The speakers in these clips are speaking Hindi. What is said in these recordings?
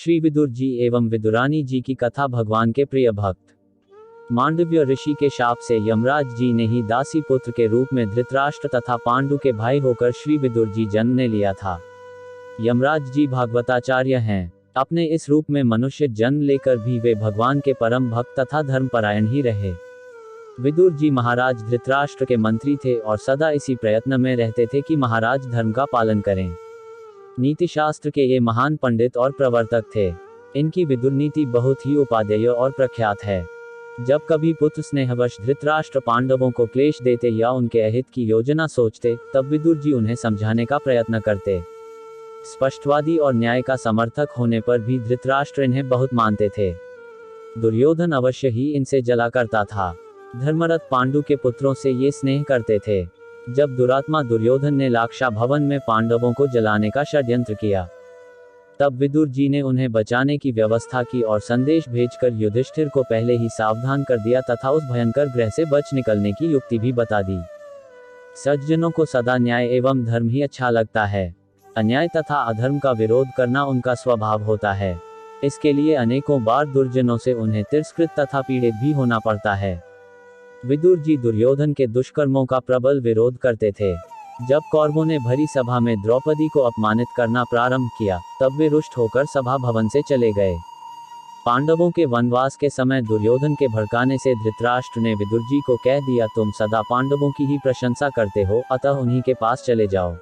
श्री विदुर जी एवं विदुरानी जी की कथा। भगवान के प्रिय भक्त मांडव्य ऋषि के शाप से यमराज जी ने ही दासी पुत्र के रूप में धृतराष्ट्र तथा पांडु के भाई होकर श्री विदुर जी जन्म ने लिया था। यमराज जी भागवताचार्य हैं। अपने इस रूप में मनुष्य जन्म लेकर भी वे भगवान के परम भक्त तथा धर्मपरायण ही रहे। विदुर जी महाराज धृतराष्ट्र के मंत्री थे और सदा इसी प्रयत्न में रहते थे कि महाराज धर्म का पालन करें। नीतिशास्त्र के ये महान पंडित और प्रवर्तक थे। इनकी विदुर नीति बहुत ही उपादेय और प्रख्यात है। जब कभी पुत्र स्नेहवश धृतराष्ट्र पांडवों को क्लेश देते या उनके अहित की योजना सोचते, तब विदुर जी उन्हें समझाने का प्रयत्न करते। स्पष्टवादी और न्याय का समर्थक होने पर भी धृतराष्ट्र इन्हें बहुत मानते थे। दुर्योधन अवश्य ही इनसे जला करता था। धर्मरथ पांडु के पुत्रों से ये स्नेह करते थे। जब दुरात्मा दुर्योधन ने लाक्षा भवन में पांडवों को जलाने का षड्यंत्र किया, तब विदुर जी ने उन्हें बचाने की व्यवस्था की और संदेश भेजकर युधिष्ठिर को पहले ही सावधान कर दिया तथा उस भयंकर ग्रह से बच निकलने की युक्ति भी बता दी। सज्जनों को सदा न्याय एवं धर्म ही अच्छा लगता है। अन्याय तथा अधर्म का विरोध करना उनका स्वभाव होता है। इसके लिए अनेकों बार दुर्जनों से उन्हें तिरस्कृत तथा पीड़ित भी होना पड़ता है। विदुर जी दुर्योधन के दुष्कर्मों का प्रबल विरोध करते थे। जब कौरवों ने भरी सभा में द्रौपदी को अपमानित करना प्रारंभ किया, तब वे रुष्ट होकर सभा भवन से चले गए। पांडवों के वनवास के समय दुर्योधन के भड़काने से धृतराष्ट्र ने विदुर जी को कह दिया, तुम सदा पांडवों की ही प्रशंसा करते हो, अतः उन्हीं के पास चले जाओ।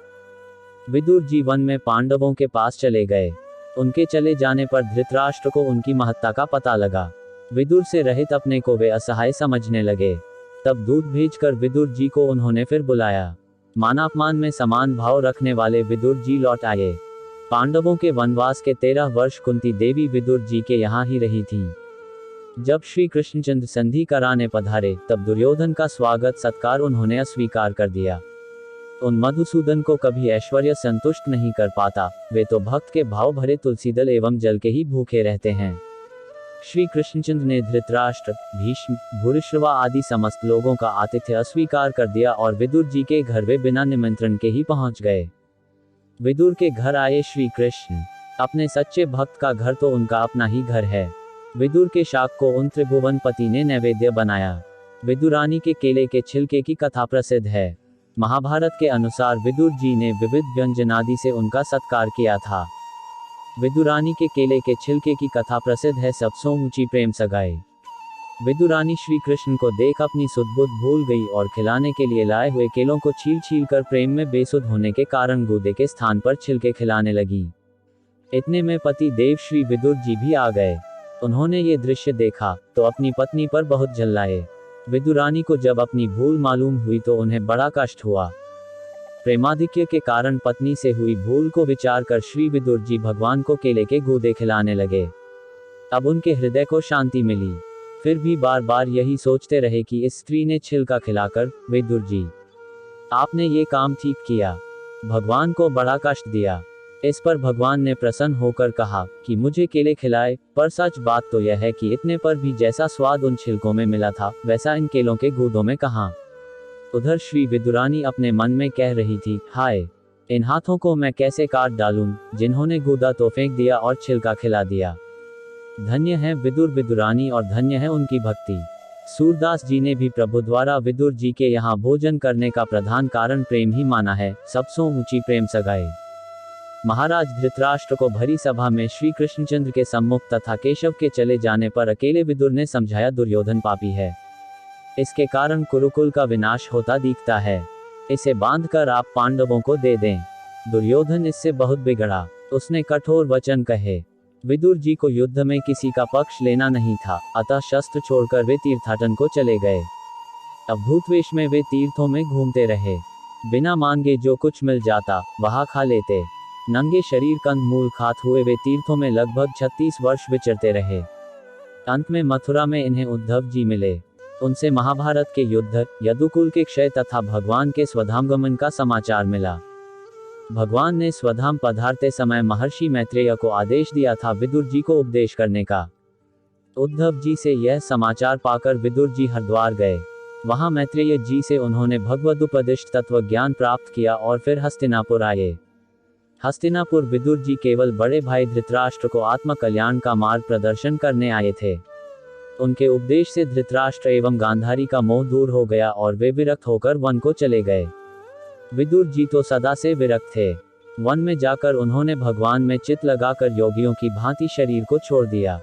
विदुर जी वन में पांडवों के पास चले गए। उनके चले जाने पर धृतराष्ट्र को उनकी महत्ता का पता लगा। विदुर से रहित अपने को वे असहाय समझने लगे। तब दूत भेजकर विदुर जी को उन्होंने फिर बुलाया। मानापमान में समान भाव रखने वाले विदुर जी लौट आए। पांडवों के वनवास के 13 वर्ष कुंती देवी विदुर जी के यहाँ ही रही थी। जब श्री कृष्णचंद्र संधि कराने पधारे, तब दुर्योधन का स्वागत सत्कार उन्होंने अस्वीकार कर दिया। उन मधुसूदन को कभी ऐश्वर्य संतुष्ट नहीं कर पाता, वे तो भक्त के भाव भरे तुलसीदल एवं जल के ही भूखे रहते हैं। श्री कृष्णचंद्र ने धृतराष्ट्र, भीष्म, भूरिश्रवा आदि समस्त लोगों का आतिथ्य अस्वीकार कर दिया और विदुर जी के घर वे बिना निमंत्रण के ही पहुंच गए। विदुर के घर आए श्री कृष्ण। अपने सच्चे भक्त का घर तो उनका अपना ही घर है। विदुर के शाक को उन त्रिभुवनपति ने नैवेद्य बनाया। विदुरानी के केले के छिलके की कथा प्रसिद्ध है। महाभारत के अनुसार विदुर जी ने विविध व्यंजनादि से उनका सत्कार किया था। विदुरानी के केले के छिलके की कथा प्रसिद्ध है, सबसे ऊंची प्रेम सगाई। विदुरानी श्री कृष्ण को देख अपनी सुध-बुध भूल गई और खिलाने के लिए लाए हुए केलों को छील छील कर प्रेम में बेसुध होने के कारण गूदे के स्थान पर छिलके खिलाने लगी। इतने में पति देव श्री विदुर जी भी आ गए। उन्होंने ये दृश्य देखा तो अपनी पत्नी पर बहुत झल्लाए। विदुरानी को जब अपनी भूल मालूम हुई तो उन्हें बड़ा कष्ट हुआ। प्रेमाधिक्य के कारण पत्नी से हुई भूल को विचार कर श्री विदुर जी भगवान को केले के गूदे खिलाने लगे। अब उनके हृदय को शांति मिली। फिर भी बार बार यही सोचते रहे कि इस स्त्री ने छिलका खिलाकर, विदुर जी आपने ये काम ठीक किया, भगवान को बड़ा कष्ट दिया। इस पर भगवान ने प्रसन्न होकर कहा कि मुझे केले खिलाए, पर सच बात तो यह है कि इतने पर भी जैसा स्वाद उन छिलकों में मिला था, वैसा इन केलों के गूदों में कहाँ। उधर श्री विदुरानी अपने मन में कह रही थी, हाय, इन हाथों को मैं कैसे काट डालूं, जिन्होंने गूदा तो फेंक दिया और छिलका खिला दिया। धन्य है विदुर विदुरानी और धन्य है उनकी भक्ति। सूरदास जी ने भी प्रभु द्वारा विदुर जी के यहाँ भोजन करने का प्रधान कारण प्रेम ही माना है, सबसे ऊंची प्रेम सगाई। महाराज धृतराष्ट्र को भरी सभा में श्री कृष्णचंद्र के सम्मुख तथा केशव के चले जाने पर अकेले विदुर ने समझाया, दुर्योधन पापी है, इसके कारण कुरुकुल का विनाश होता दिखता है, इसे बांधकर आप पांडवों को दे दें। दुर्योधन इससे बहुत बिगड़ा। उसने कठोर वचन कहे। विदुर जी को युद्ध में किसी का पक्ष लेना नहीं था, अतः शस्त्र छोड़कर वे तीर्थाटन को चले गए। अवधूत वेश में वे तीर्थों में घूमते रहे। बिना मांगे जो कुछ मिल जाता वहां खा लेते। नंगे शरीर कंद मूल खात हुए वे तीर्थों में लगभग 36 वर्ष विचरते रहे। अंत में मथुरा में इन्हें उद्धव जी मिले। उनसे महाभारत के युद्ध, यदुकुल के क्षय तथा भगवान के स्वधामगमन का समाचार मिला। भगवान ने स्वधाम पधारते समय महर्षि मैत्रेय को आदेश दिया था विदुर जी को उपदेश करने का। उद्धव जी से यह समाचार पाकर विदुर जी हरिद्वार गए। वहां मैत्रेय जी से उन्होंने भगवदुपदिष्ट तत्व ज्ञान प्राप्त किया और फिर हस्तिनापुर आए। हस्तिनापुर विदुर जी केवल बड़े भाई धृतराष्ट्र को आत्मकल्याण का मार्ग प्रदर्शन करने आए थे। उनके उपदेश से धृतराष्ट्र एवं गांधारी का मोह दूर हो गया और वे विरक्त होकर वन को चले गए। विदुर जी तो सदा से विरक्त थे। वन में जाकर उन्होंने भगवान में चित्त लगाकर योगियों की भांति शरीर को छोड़ दिया।